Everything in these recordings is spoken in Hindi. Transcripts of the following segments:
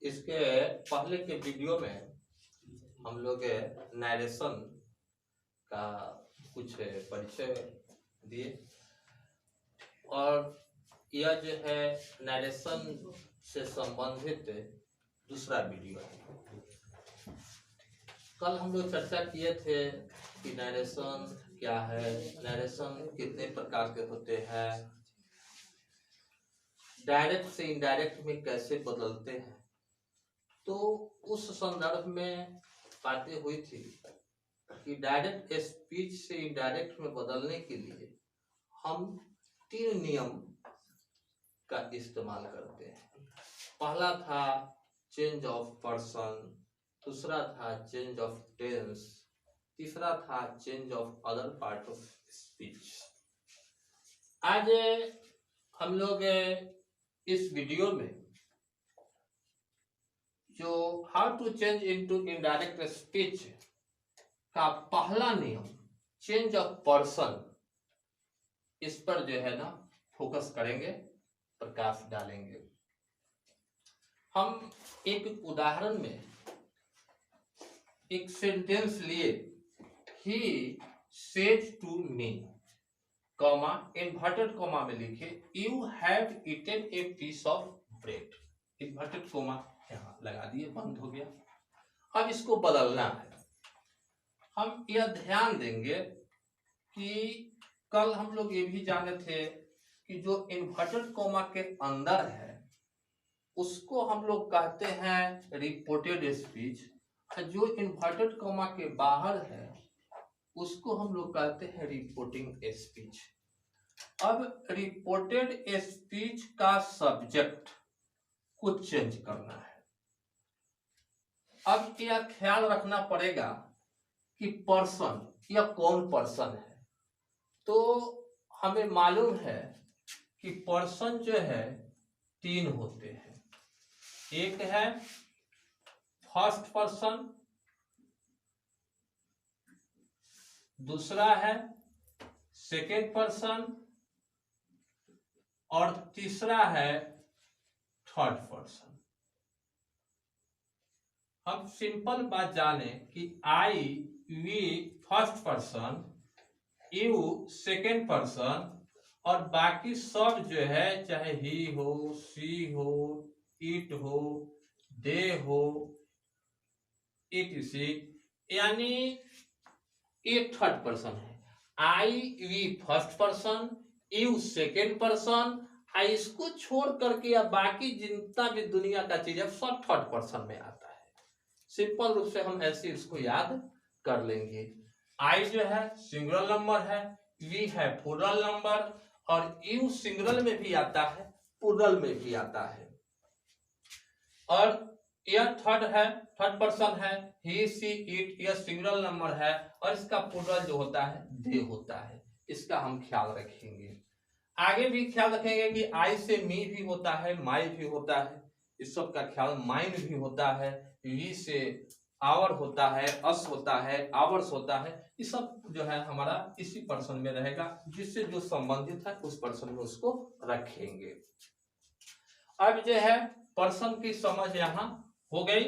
इसके पहले के वीडियो में हम लोग नरेशन का कुछ परिचय दिए और यह जो है नरेशन से संबंधित दूसरा वीडियो है। कल हम लोग चर्चा किए थे कि नरेशन क्या है, नरेशन कितने प्रकार के होते हैं, डायरेक्ट से इनडायरेक्ट में कैसे बदलते हैं। तो उस संदर्भ में बातें हुई थी कि डायरेक्ट स्पीच से इनडायरेक्ट में बदलने के लिए हम 3 नियम का इस्तेमाल करते हैं। पहला था चेंज ऑफ पर्सन, दूसरा था चेंज ऑफ टेंस, तीसरा था change of other part of speech. आज हम लोग इस वीडियो में जो how to change into indirect speech का पहला नियम चेंज ऑफ पर्सन, इस पर जो है ना फोकस करेंगे, प्रकाश डालेंगे। हम एक उदाहरण में एक सेंटेंस लिए, he said to me, comma inverted comma में लिखे you have eaten a piece of bread, inverted comma यहाँ लगा दिए, बंद हो गया। अब इसको बदलना है। हम यह ध्यान देंगे कि कल हम लोग ये भी जाने थे कि जो इन्वर्टेड कॉमा के अंदर है उसको हम लोग कहते हैं रिपोर्टेड स्पीच, जो इन्वर्टेड कॉमा के बाहर है उसको हम लोग कहते हैं रिपोर्टिंग स्पीच। अब रिपोर्टेड स्पीच का सब्जेक्ट को चेंज करना है। अब यह ख्याल रखना पड़ेगा कि पर्सन, यह कौन पर्सन है। तो हमें मालूम है कि पर्सन जो है 3 होते हैं। एक है फर्स्ट पर्सन, दूसरा है सेकेंड पर्सन और तीसरा है थर्ड पर्सन। हम सिंपल बात जाने कि I, we first person, you second person और बाकी सब जो है चाहे ही हो, सी हो, इट हो, दे हो, इट यानी ये थर्ड पर्सन है। I, we first person, you second person, इसको छोड़ करके या बाकी जितना भी दुनिया का चीज है सब थर्ड पर्सन में आता है। सिंपल रूप से हम ऐसे इसको याद कर लेंगे। आई जो है सिंगुलर नंबर है, वी है प्लूरल नंबर और यू सिंगुलर में भी आता है, प्लूरल में भी आता है। और यह थर्ड पर्सन है, ही, सी, इट, यह सिंगुलर नंबर है और इसका प्लूरल जो होता है दे होता है। इसका हम ख्याल रखेंगे। आगे भी ख्याल रखेंगे कि आई से मी भी होता है, माई भी होता है, इस सब का ख्याल, माइन भी होता है, वी से आवर होता है, अस होता है, आवर्स होता है। ये सब जो है हमारा इसी पर्सन में रहेगा, जिससे जो संबंधित है उस पर्सन में उसको रखेंगे। अब जो है पर्सन की समझ यहाँ हो गई।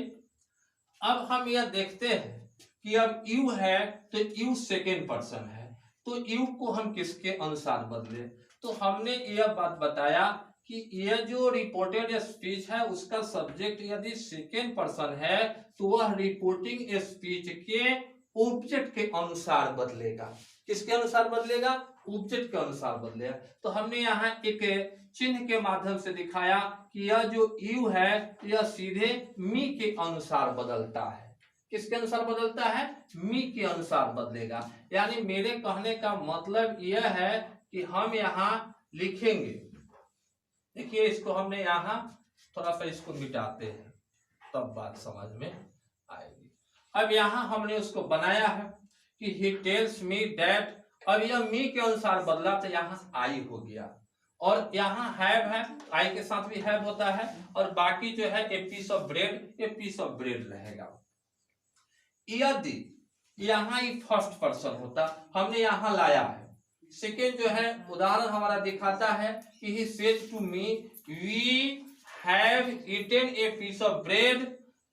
अब हम यह देखते हैं कि अब यू है तो यू सेकेंड पर्सन है, तो यू को हम किसके अनुसार बदले। तो हमने यह बात बताया कि यह जो रिपोर्टेड स्पीच है उसका सब्जेक्ट यदि सेकेंड पर्सन है तो वह रिपोर्टिंग स्पीच के ऑब्जेक्ट के अनुसार बदलेगा। किसके अनुसार बदलेगा? ऑब्जेक्ट के अनुसार बदलेगा। तो हमने यहाँ एक चिन्ह के माध्यम से दिखाया कि यह जो यू है यह सीधे मी के अनुसार बदलता है। किसके अनुसार बदलता है? मी के अनुसार बदलेगा। यानी मेरे कहने का मतलब यह है कि हम यहाँ लिखेंगे, देखिए इसको हमने यहाँ थोड़ा सा इसको मिटाते हैं तब बात समझ में आएगी। अब यहाँ हमने उसको बनाया है कि he tells me that, अब यह मी के अनुसार बदला तो यहाँ आई हो गया और यहाँ हैव है, आई के साथ भी हैव होता है और बाकी जो है a piece of bread, a piece of bread रहेगा। यदि यहाँ ही फर्स्ट पर्सन होता, हमने यहाँ लाया है। सेकेंड जो है उदाहरण हमारा दिखाता है कि he said to me we have eaten a piece of bread,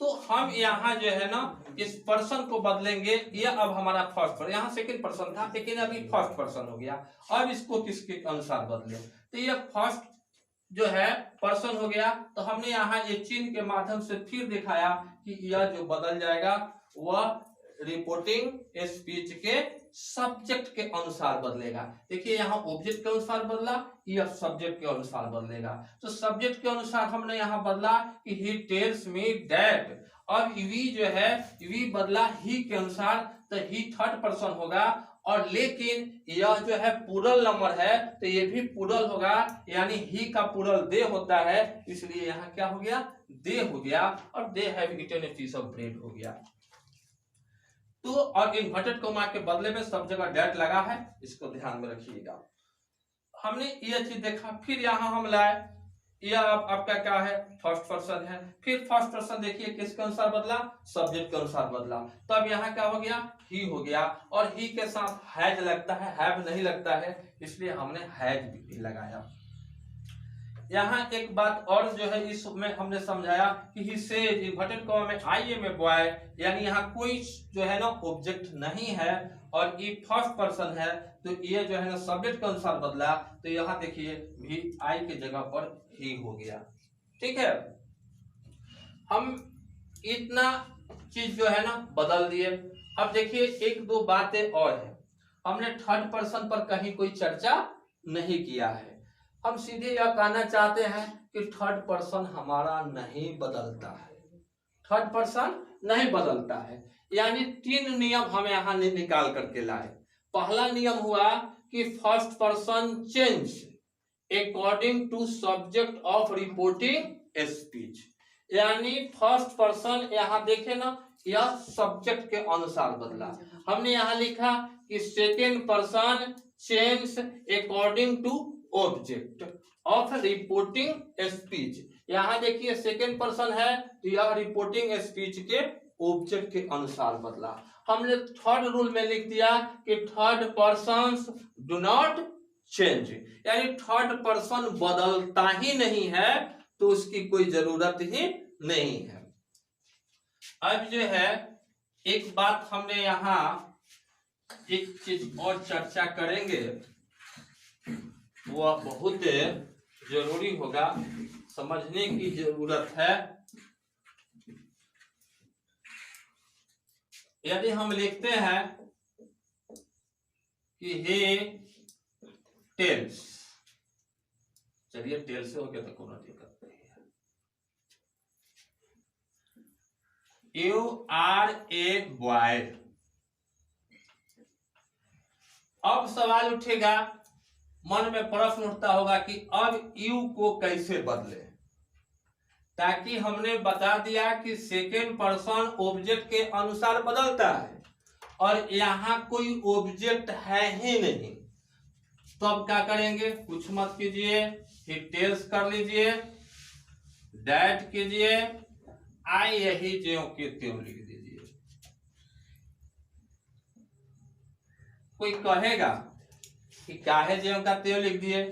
तो हम यहाँ जो है ना इस पर्सन को बदलेंगे। ये अब हमारा फर्स्ट पर्सन, यहाँ सेकंड पर्सन था लेकिन अभी फर्स्ट पर्सन हो गया। अब इसको किसके अनुसार बदले, तो ये फर्स्ट जो है पर्सन हो गया। तो हमने यहाँ ये चिन्ह के माध्यम से फिर दिखाया कि यह जो बदल जाएगा वह रिपोर्टिंग स्पीच के सब्जेक्ट के अनुसार बदलेगा। देखिए यहाँ ऑब्जेक्ट के अनुसार बदला, यह सब्जेक्ट के अनुसार बदलेगा। तो सब्जेक्ट के अनुसार हमने यहाँ बदला कि ही टेल्स मी दैट। अब वी जो है वी बदला ही के अनुसार, तो ही थर्ड पर्सन होगा। और लेकिन यह जो है प्लूरल नंबर है तो ये भी प्लूरल होगा, यानी ही का प्लूरल दे होता है, इसलिए यहाँ क्या हो गया, दे हो गया। और they have eaten a piece of bread हो गया। तो और इन्वर्टेड कॉमा के बदले में सब जगह डेट लगा है, इसको ध्यान में रखिएगा। हमने ये चीज देखा। फिर यहाँ हम लाए, यह आपका क्या है, फर्स्ट पर्सन है। फिर फर्स्ट पर्सन देखिए किसके अनुसार बदला, सब्जेक्ट के अनुसार बदला। तो अब यहाँ क्या हो गया, ही हो गया। और ही के साथ हैज लगता है, हैव नहीं लगता है, इसलिए हमने हैज भी लगाया। यहाँ एक बात और जो है इसमें हमने समझाया कि ही सेज इन्वर्टेड कॉमा में आई एम ए बॉय, यानी यहाँ कोई जो है ना ऑब्जेक्ट नहीं है और ये फर्स्ट पर्सन है, तो ये जो है ना सब्जेक्ट के अनुसार बदला। तो यहाँ देखिए भी आई के जगह पर ही हो गया। ठीक है, हम इतना चीज जो है ना बदल दिए। अब देखिए एक दो बातें और है, हमने थर्ड पर्सन पर कहीं कोई चर्चा नहीं किया है। हम सीधे यह कहना चाहते हैं कि थर्ड पर्सन हमारा नहीं बदलता है, थर्ड पर्सन नहीं बदलता है। यानी तीन नियम हम यहाँ निकाल करके लाए। पहला नियम हुआ कि first person change according to subject of reporting speech, यानी फर्स्ट पर्सन यहाँ देखे ना यह सब्जेक्ट के अनुसार बदला। हमने यहाँ लिखा कि second person change according to object of reporting speech. यहाँ देखिए सेकेंड पर्सन है तो यह रिपोर्टिंग स्पीच के ऑब्जेक्ट के अनुसार बदला। हमने थर्ड रूल में लिख दिया कि third person do not change, यानी थर्ड पर्सन बदलता ही नहीं है, तो उसकी कोई जरूरत ही नहीं है। अब जो है एक बात हमने यहाँ एक चीज और चर्चा करेंगे, वह बहुत जरूरी होगा, समझने की जरूरत है। यदि हम लिखते हैं कि हे टेल्स, चलिए टेल से हो गया तो कोई दिक्कत नहीं है। You are a boy. अब सवाल उठेगा, मन में प्रश्न उठता होगा कि अब यू को कैसे बदले, ताकि हमने बता दिया कि सेकेंड पर्सन ऑब्जेक्ट के अनुसार बदलता है और यहाँ कोई ऑब्जेक्ट है ही नहीं। तो अब क्या करेंगे, कुछ मत कीजिए, फिर टेल्स कर लीजिए, दैट कीजिए, आई यही ज्यों के त्यों लिख दीजिए। कोई कहेगा कि काहे ज्यों का त्यों लिख दिए,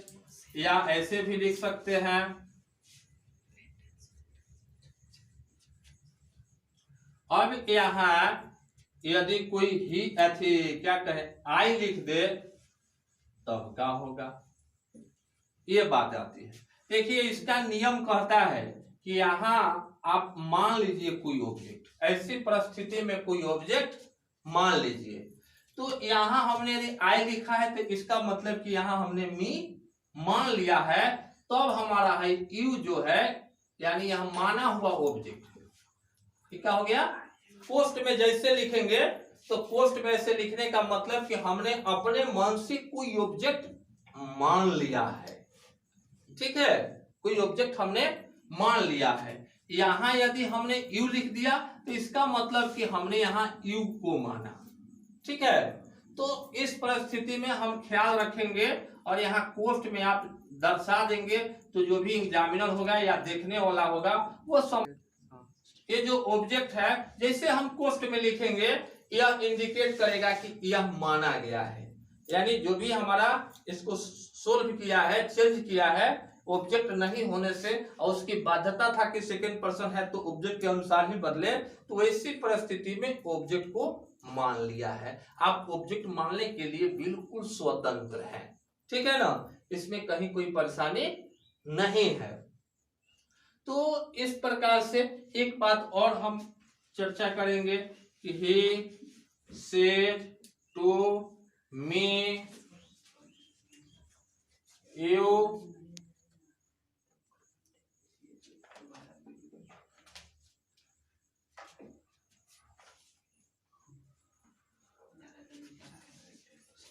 या ऐसे भी लिख सकते हैं, अब यहाँ यदि कोई ही ऐसी क्या कहे आई लिख दे तब क्या होगा, ये बात आती है। देखिए इसका नियम कहता है कि यहाँ आप मान लीजिए कोई ऑब्जेक्ट, ऐसी परिस्थिति में कोई ऑब्जेक्ट मान लीजिए, तो यहाँ हमने यदि आई लिखा है तो इसका मतलब कि यहाँ हमने मी मान लिया है, तब तो हमारा है यू जो है, यानी यहाँ माना हुआ ऑब्जेक्ट है। क्या हो गया, पोस्ट में जैसे लिखेंगे तो पोस्ट में ऐसे लिखने का मतलब कि हमने अपने मन से कोई ऑब्जेक्ट मान लिया है। ठीक है, कोई ऑब्जेक्ट हमने मान लिया है। यहाँ यदि हमने यू लिख दिया तो इसका मतलब कि हमने यहाँ यू को माना। ठीक है, तो इस परिस्थिति में हम ख्याल रखेंगे और यहाँ पोस्ट में आप दर्शा देंगे, तो जो भी एग्जामिनर होगा या देखने वाला होगा वो सब ये जो ऑब्जेक्ट है जैसे हम पोस्ट में लिखेंगे यह इंडिकेट करेगा कि यह माना गया है, यानी जो भी हमारा इसको सोल्व किया है, चेंज किया है, ऑब्जेक्ट नहीं होने से और उसकी बाध्यता था कि सेकंड पर्सन है तो ऑब्जेक्ट के अनुसार ही बदले, तो ऐसी परिस्थिति में ऑब्जेक्ट को मान लिया है। आप ऑब्जेक्ट मानने के लिए बिल्कुल स्वतंत्र हैं, ठीक है ना, इसमें कहीं कोई परेशानी नहीं है। तो इस प्रकार से एक बात और हम चर्चा करेंगे कि he said to me you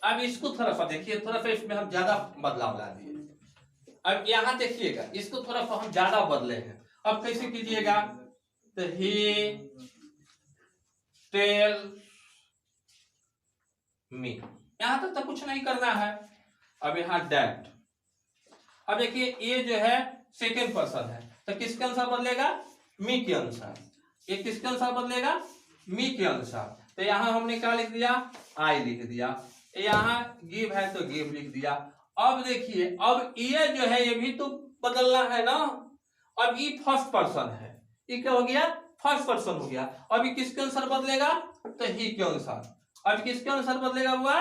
अब इसको थोड़ा सा देखिए, थोड़ा सा इसमें हम ज्यादा बदलाव ला दिए। अब यहां देखिएगा, इसको थोड़ा सा हम ज्यादा बदले हैं। अब कैसे कीजिएगा, तो ही टेल मी, यहां तक तो कुछ नहीं करना है। अब यहाँ डैट, अब देखिए ये जो है सेकेंड पर्सन है तो किसके अनुसार बदलेगा, मी के अनुसार। ये किसके अनुसार बदलेगा, मी के अनुसार। तो यहां हमने क्या लिख दिया, आई लिख दिया। यहाँ गिव है तो गिव लिख दिया। अब देखिए, अब ये जो है ये भी तो बदलना है ना। अब ये फर्स्ट पर्सन है, ये क्या हो गया, फर्स्ट पर्सन हो गया। अब ये किसके अनुसार बदलेगा, तो ही के अनुसार। अब किसके अनुसार बदलेगा हुआ,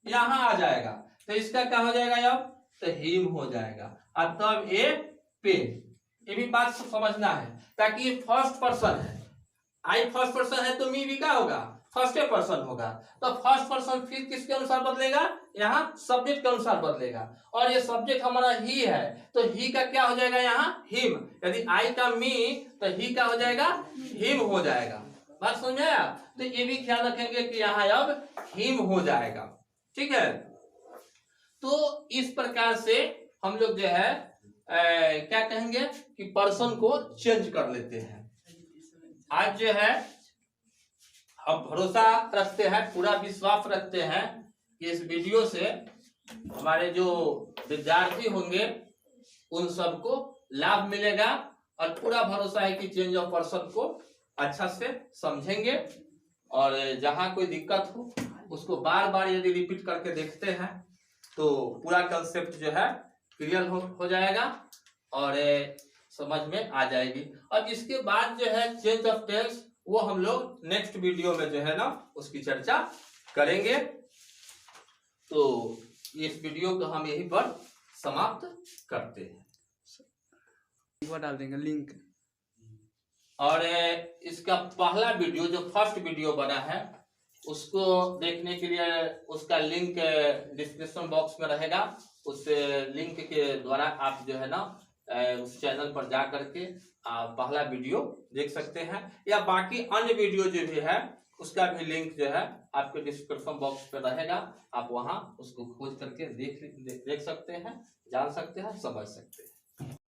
यहां आ जाएगा तो इसका क्या हो जाएगा, अब तो हिम हो जाएगा। अब तब ये पेन, ये भी बात समझना है ताकि ये फर्स्ट पर्सन है, आई फर्स्ट पर्सन है तो मी भी क्या होगा, फर्स्ट पर्सन होगा। तो फर्स्ट पर्सन फिर किसके अनुसार बदलेगा, यहाँ सब्जेक्ट के अनुसार बदलेगा। और ये सब्जेक्ट हमारा ही है तो ही का क्या हो जाएगा, यहाँ हिम। यदि आई का मी तो ही का हो जाएगा, हिम हो जाएगा। बात समझ आया। तो ये भी ख्याल रखेंगे कि यहाँ अब हिम हो जाएगा, ठीक है। तो इस प्रकार से हम लोग जो है क्या कहेंगे कि पर्सन को चेंज कर लेते हैं। आज जो है हम भरोसा रखते हैं, पूरा विश्वास रखते हैं कि इस वीडियो से हमारे जो विद्यार्थी होंगे उन सबको लाभ मिलेगा। और पूरा भरोसा है कि चेंज ऑफ पर्सन को अच्छा से समझेंगे और जहां कोई दिक्कत हो उसको बार बार यदि रिपीट करके देखते हैं तो पूरा कंसेप्ट जो है क्लियर हो जाएगा और समझ में आ जाएगी। अब इसके बाद जो है चेंज ऑफ टेंस वो हम लोग नेक्स्ट वीडियो में जो है ना उसकी चर्चा करेंगे। तो इस वीडियो को हम यहीं पर समाप्त करते हैं, डाल देंगे लिंक। और इसका पहला वीडियो जो फर्स्ट वीडियो बना है उसको देखने के लिए उसका लिंक डिस्क्रिप्शन बॉक्स में रहेगा। उस लिंक के द्वारा आप जो है ना उस चैनल पर जा करके पहला वीडियो देख सकते हैं, या बाकी अन्य वीडियो जो भी है उसका भी लिंक जो है आपके डिस्क्रिप्शन बॉक्स पे रहेगा। आप वहां उसको खोज करके देख सकते हैं, जान सकते हैं, समझ सकते हैं।